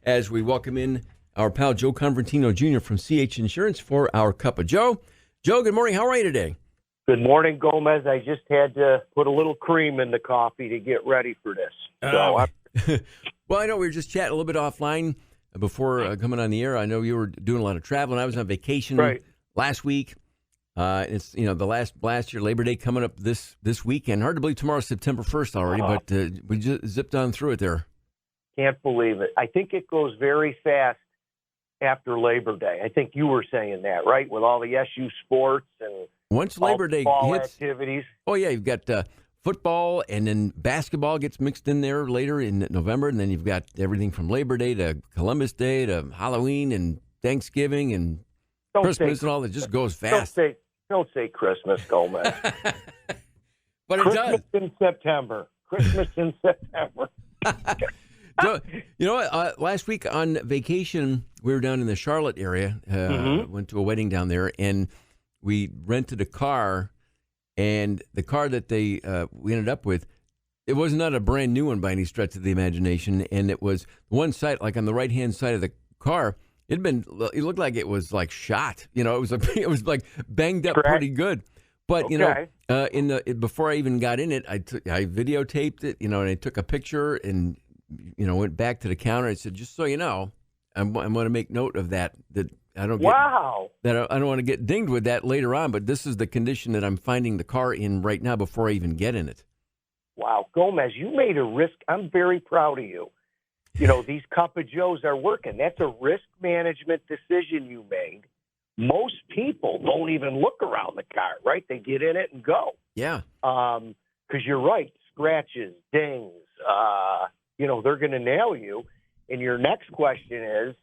as we welcome in our pal Joe Convertino Jr. from CH Insurance for our Cup of Joe. Joe, good morning. How are you today? Good morning, Gomez. I just had to put a little cream in the coffee to get ready for this. Well, I know we were just chatting a little bit offline before coming on the air. I know you were doing a lot of traveling. I was on vacation last week. It's the last year Labor Day coming up this weekend. Hard to believe tomorrow's September 1st already, but we just zipped on through it there. Can't believe it. I think it goes very fast after Labor Day. I think you were saying that, right? With all the SU sports and once Labor Day hits, activities. Oh yeah, you've got football, and then basketball gets mixed in there later in November, and then you've got everything from Labor Day to Columbus Day to Halloween and Thanksgiving and Christmas and all that. Just goes fast. Don't say Christmas, Gomez. But it Christmas in September. Christmas in September. So, you know what? Last week on vacation, we were down in the Charlotte area. Went to a wedding down there, and we rented a car. And the car that we ended up with, it was not a brand new one by any stretch of the imagination. And it was one side, like on the right hand side of the car, it looked like it was like shot. It was like banged up pretty good. But before I even got in it, I videotaped it. And I took a picture and went back to the counter. I said, just so you know, I'm going to make note of that. That I don't want to get dinged with that later on. But this is the condition that I'm finding the car in right now before I even get in it. Wow, Gomez, you made a risk. I'm very proud of you. These Cup of Joes are working. That's a risk management decision you made. Most people don't even look around the car, right? They get in it and go. Yeah. Because you're right. Scratches, dings, they're going to nail you. And your next question is,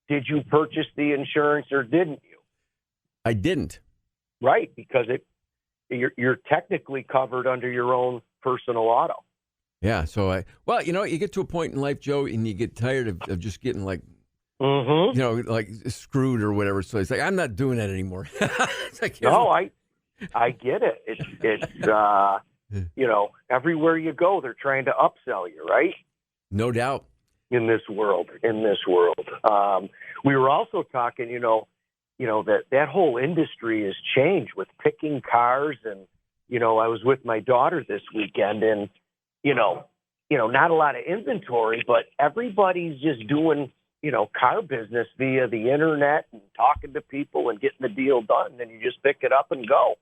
did you purchase the insurance or didn't you? I didn't. Right, because you're technically covered under your own personal auto. Yeah, so you get to a point in life, Joe, and you get tired of just getting like, like screwed or whatever. So it's like, I'm not doing that anymore. It's like, I get it. It's everywhere you go, they're trying to upsell you, right? No doubt. In this world. We were also talking, that whole industry has changed with picking cars. And, I was with my daughter this weekend and, not a lot of inventory, but everybody's just doing, car business via the internet and talking to people and getting the deal done. And then you just pick it up and go.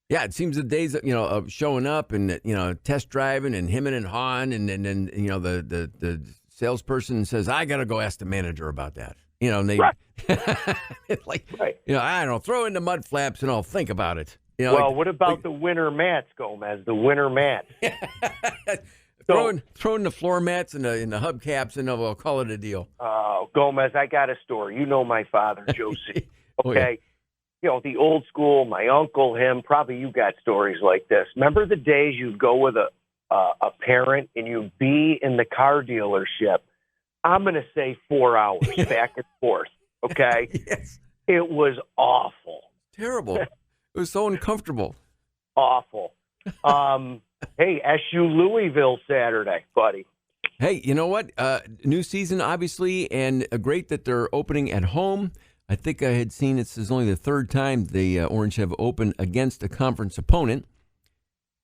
Yeah, it seems the days of showing up and test driving and hemming and hawing, and then the salesperson says, I got to go ask the manager about that. And they I don't know, throw in the mud flaps and I'll think about it. What about the winter mats, Gomez? The winter mats. Throwing the floor mats and the hubcaps, and we'll call it a deal. Gomez, I got a story. You know my father, Josie. Okay. Oh, yeah. The old school, my uncle, him, probably you got stories like this. Remember the days you'd go with a parent and you'd be in the car dealership, I'm going to say 4 hours back and forth, okay? Yes. It was awful. Terrible. It was so uncomfortable. Awful. Hey, SU Louisville Saturday, buddy. Hey, you know what? New season, obviously, and great that they're opening at home. I think I had seen this is only the third time the Orange have opened against a conference opponent.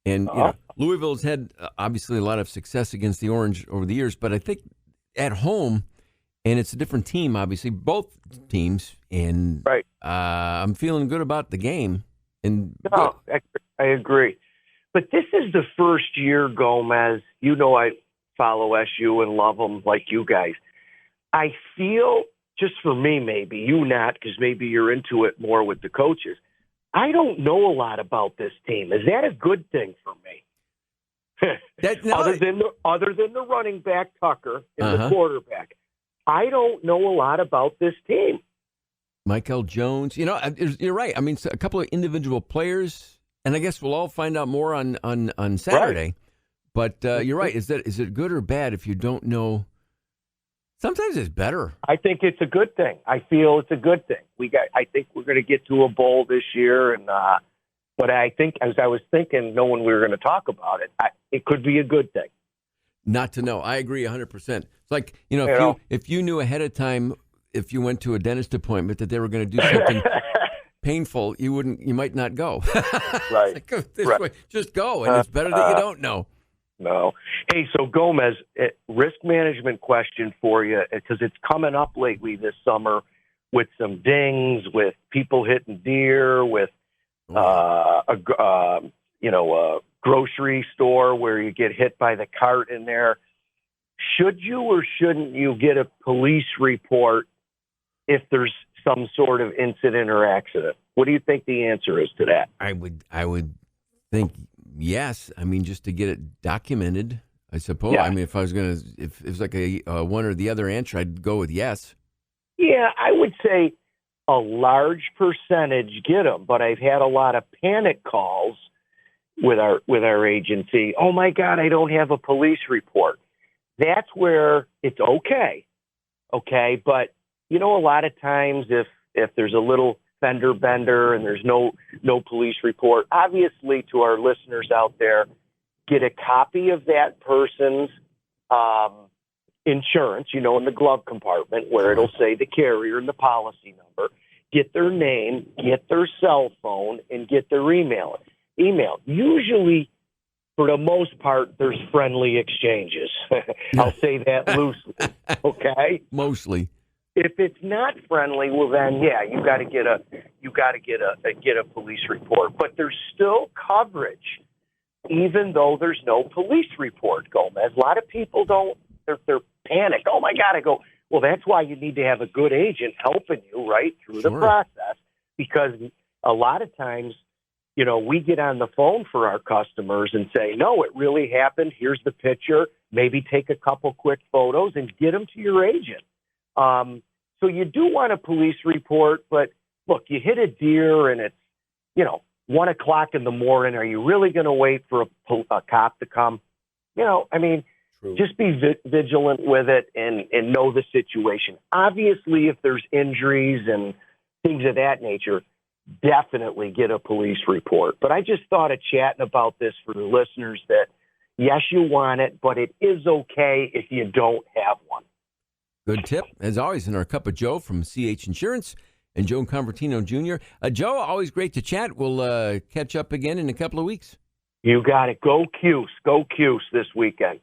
And Louisville's had, obviously, a lot of success against the Orange over the years, but I think at home, and it's a different team, obviously, both teams, and I'm feeling good about the game. And I agree. But this is the first year, Gomez. I follow SU and love them like you guys. I feel, just for me maybe, you not, because maybe you're into it more with the coaches, I don't know a lot about this team. Is that a good thing for me? Other than the running back, Tucker, and the quarterback. I don't know a lot about this team. Michael Jones. You're right. I mean, a couple of individual players, and I guess we'll all find out more on Saturday. Right. But you're right. Is it good or bad if you don't know? Sometimes it's better. I think it's a good thing. I feel it's a good thing. I think we're going to get to a bowl this year, and but I think, as I was thinking, knowing we were going to talk about it, it could be a good thing. not to know. I agree 100%. It's like, if you knew ahead of time, if you went to a dentist appointment that they were going to do something painful, you might not go. Right. Like, go this Right. way. Just go, and it's better that you don't know. No. Hey, so Gomez, risk management question for you, because it's coming up lately this summer with some dings, with people hitting deer, with a grocery store where you get hit by the cart in there. Should you or shouldn't you get a police report if there's some sort of incident or accident? What do you think the answer is to that? I would think yes. I mean, just to get it documented, I suppose. Yeah. I mean, if it was like a one or the other answer, I'd go with yes. Yeah, I would say a large percentage get them, but I've had a lot of panic calls with our agency. Oh my God, I don't have a police report. That's where it's okay, but a lot of times if there's a little fender bender and there's no police report, obviously to our listeners out there, get a copy of that person's insurance, in the glove compartment where it'll say the carrier and the policy number. Get their name, get their cell phone, and get their email. Usually, for the most part, there's friendly exchanges. I'll say that loosely. Okay. Mostly. If it's not friendly, well then, yeah, you got to get a police report. But there's still coverage, even though there's no police report. Gomez. A lot of people don't. They're panicked. Oh my God! I go. Well, that's why you need to have a good agent helping you right through the process, because a lot of times, we get on the phone for our customers and say, no, it really happened. Here's the picture. Maybe take a couple quick photos and get them to your agent. So you do want a police report, but look, you hit a deer and it's, 1:00 in the morning. Are you really going to wait for a cop to come? True. Just be vigilant with it and know the situation. Obviously, if there's injuries and things of that nature, definitely get a police report. But I just thought of chatting about this for the listeners that, yes, you want it, but it is okay if you don't have one. Good tip, as always, in our Cup of Joe from CH Insurance and Joe Convertino Jr. Joe, always great to chat. We'll catch up again in a couple of weeks. You got it. Go Cuse. Go Cuse this weekend.